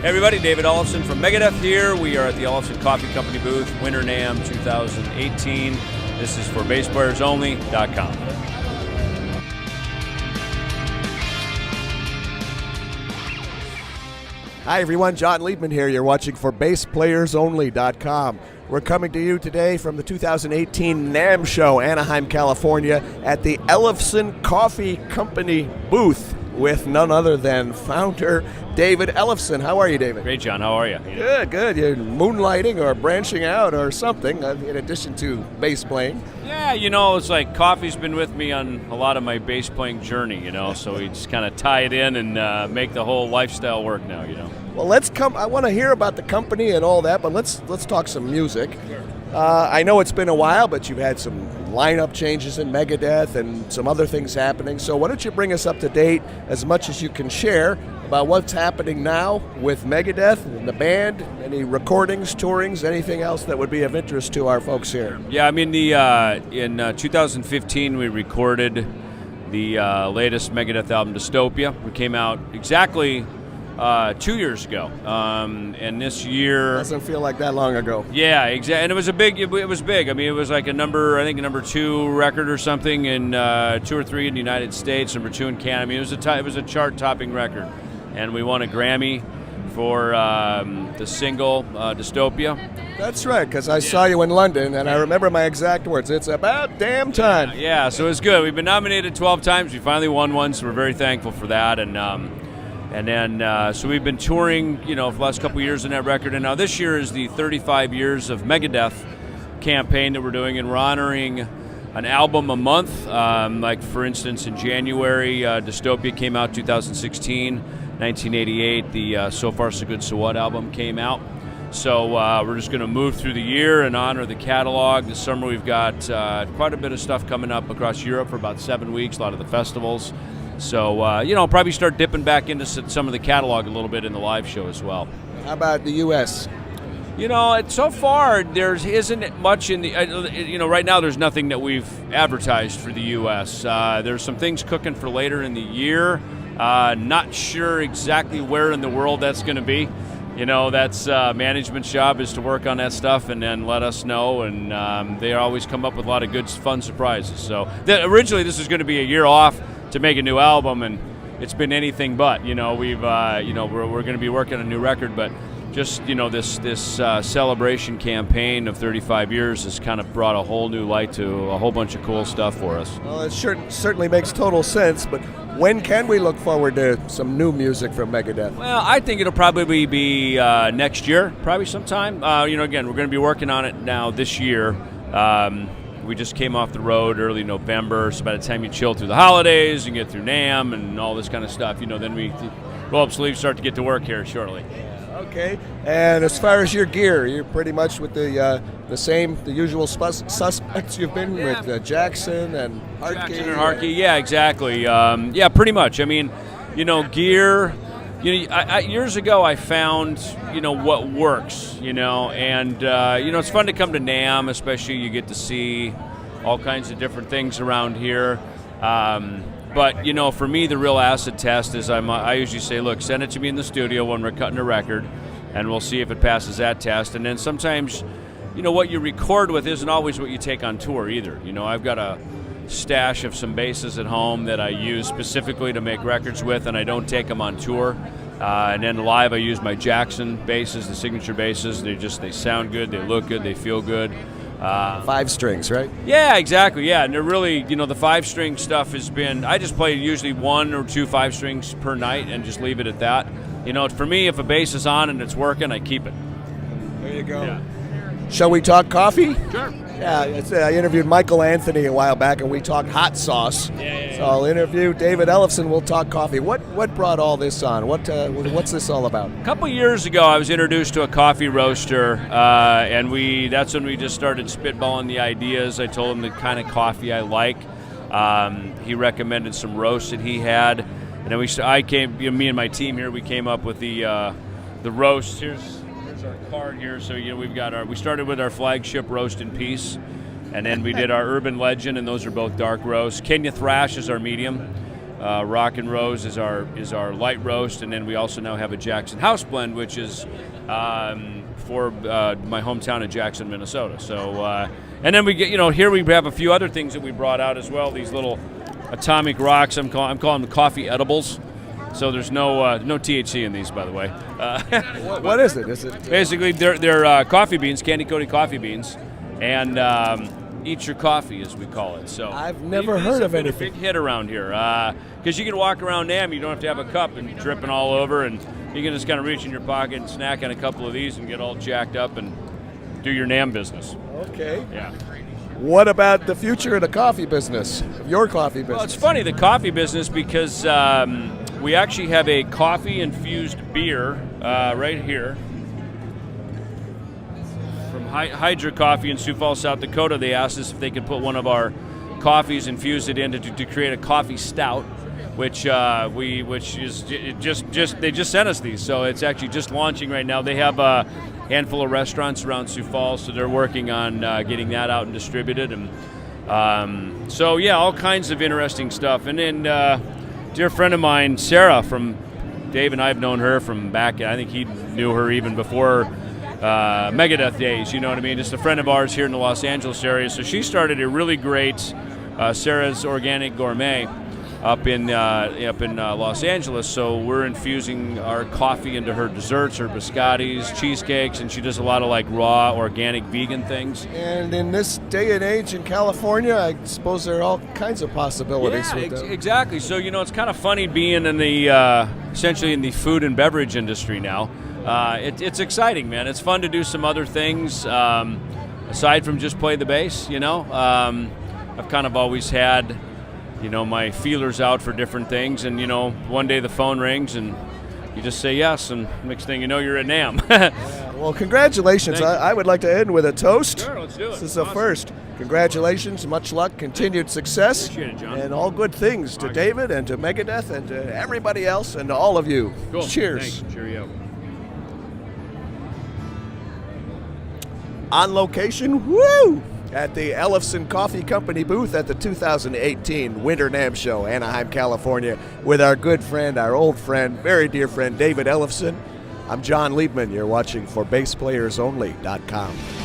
Hey everybody, David Ellefson from Megadeth here. We are at the Ellefson Coffee Company booth, Winter NAMM 2018. This is for BassPlayersOnly.com. Hi everyone, John Liebman here. You're watching for BassPlayersOnly.com. We're coming to you today from the 2018 NAMM show, Anaheim, California, at the Ellefson Coffee Company booth with none other than founder David Ellefson. How are you, David? Great, John. How are you? Good. You're moonlighting or branching out or something in addition to bass playing. Yeah, it's like coffee's been with me on a lot of my bass playing journey, so we just kind of tie it in and make the whole lifestyle work now, Well, I want to hear about the company and all that, but let's talk some music. Sure. I know it's been a while, but you've had some lineup changes in Megadeth and some other things happening. So why don't you bring us up to date as much as you can share about what's happening now with Megadeth and the band, any recordings, tourings, anything else that would be of interest to our folks here. Yeah, in 2015 we recorded the latest Megadeth album, Dystopia. We came out exactly 2 years ago, and this year doesn't feel like that long ago. Yeah, exactly. And it was big. It was big. It was like a number 2 record or something in 2 or 3 in the United States, number 2 in Canada. It was a chart-topping record, and we won a Grammy for the single Dystopia. That's right, because I saw you in London, and I remember my exact words. It's about damn time. Yeah, so it's good. We've been nominated 12 times. We finally won one, so we're very thankful for that. And then, so we've been touring, for the last couple of years in that record. And now this year is the 35 years of Megadeth campaign that we're doing, and we're honoring an album a month. Like, for instance, in January, Dystopia came out 2016. 1988, the So Far So Good So What album came out. So we're just going to move through the year and honor the catalog. This summer we've got quite a bit of stuff coming up across Europe for about 7 weeks, a lot of the festivals. So, I'll probably start dipping back into some of the catalog a little bit in the live show as well. How about the U.S.? So far there isn't much in the, right now there's nothing that we've advertised for the U.S. There's some things cooking for later in the year. Not sure exactly where in the world that's going to be. That's management's job is to work on that stuff and then let us know, and they always come up with a lot of good, fun surprises. So originally this was going to be a year off to make a new album, and it's been anything but. We're going to be working on a new record, but just this celebration campaign of 35 years has kind of brought a whole new light to a whole bunch of cool stuff for us. Well, it certainly makes total sense, but when can we look forward to some new music from Megadeth? Well, I think it'll probably be next year, probably sometime. Again, we're going to be working on it now this year. We just came off the road early November, so by the time you chill through the holidays and get through NAMM and all this kind of stuff, then we roll up sleeves, start to get to work here shortly. Okay, and as far as your gear, you're pretty much with the usual suspects you've been with Jackson and Hartke. Jackson and Hartke, yeah, exactly. Yeah, pretty much. Gear. Years ago I found, what works, and, it's fun to come to NAMM, especially you get to see all kinds of different things around here. But, for me, the real acid test is I usually say, look, send it to me in the studio when we're cutting a record, and we'll see if it passes that test. And then sometimes, what you record with isn't always what you take on tour either. I've got a stash of some basses at home that I use specifically to make records with, and I don't take them on tour. And then live I use my Jackson basses, the signature basses. They sound good, they look good, they feel good. 5 strings, right? Yeah, exactly, yeah. And they're really, the 5-string stuff has been, I just play usually 1 or 2 5-strings per night and just leave it at that. For me, if a bass is on and it's working, I keep it. There you go. Yeah. Shall we talk coffee? Sure. Yeah, I interviewed Michael Anthony a while back, and we talked hot sauce. Yeah. So I'll interview David Ellefson. We'll talk coffee. What brought all this on? What's this all about? A couple years ago, I was introduced to a coffee roaster, and that's when we just started spitballing the ideas. I told him the kind of coffee I like. He recommended some roasts that he had, and then me and my team here, we came up with the roast. Here's our card here. So we started with our flagship Roast in Peace, and then we did our Urban Legend, and those are both dark roasts. Kenya Thrash is our medium. Rock and Rose is our light roast, and then we also now have a Jackson House Blend, which is for my hometown of Jackson, Minnesota. So, and then we get, here we have a few other things that we brought out as well. These little atomic rocks. I'm calling them coffee edibles. So there's no THC in these, by the way. What is it? Is it basically they're coffee beans, candy coated coffee beans, and eat your coffee, as we call it. So I've never heard of anything. A big hit around here because you can walk around NAMM, you don't have to have a cup and dripping all over, and you can just kind of reach in your pocket and snack on a couple of these and get all jacked up and do your NAMM business. Okay. Yeah. What about the future of the coffee business, your coffee business? Well, it's funny, the coffee business, because we actually have a coffee-infused beer right here from Hydra Coffee in Sioux Falls, South Dakota. They asked us if they could put one of our coffees, infuse it in to create a coffee stout, which they just sent us these, so it's actually just launching right now. They have a handful of restaurants around Sioux Falls, so they're working on getting that out and distributed, and so yeah, all kinds of interesting stuff. And then dear friend of mine, Sarah, from Dave and I have known her from back, I think he knew her even before Megadeth days, you know what I mean? Just a friend of ours here in the Los Angeles area. So she started a really great Sarah's Organic Gourmet up in Los Angeles. So we're infusing our coffee into her desserts, her biscottis, cheesecakes, and she does a lot of like raw, organic, vegan things. And in this day and age in California, I suppose there are all kinds of possibilities. Yeah, with them. Exactly. So it's kind of funny being in the essentially in the food and beverage industry now. It's exciting, man. It's fun to do some other things aside from just play the bass. I've kind of always had my feelers out for different things, and one day the phone rings and you just say yes, and next thing you know, you're at NAMM. Well, congratulations. I would like to end with a toast. Sure, let's do it. This is the first. Congratulations, much luck, continued success, Appreciate it, John. and all good things to David and to Megadeth and to everybody else and to all of you. Cool. Cheers. Thanks. Cheerio. On location, woo! At the Ellefson Coffee Company booth at the 2018 Winter NAMM Show, Anaheim, California, with our good friend, our old friend, very dear friend, David Ellefson. I'm John Liebman. You're watching for BassPlayersOnly.com.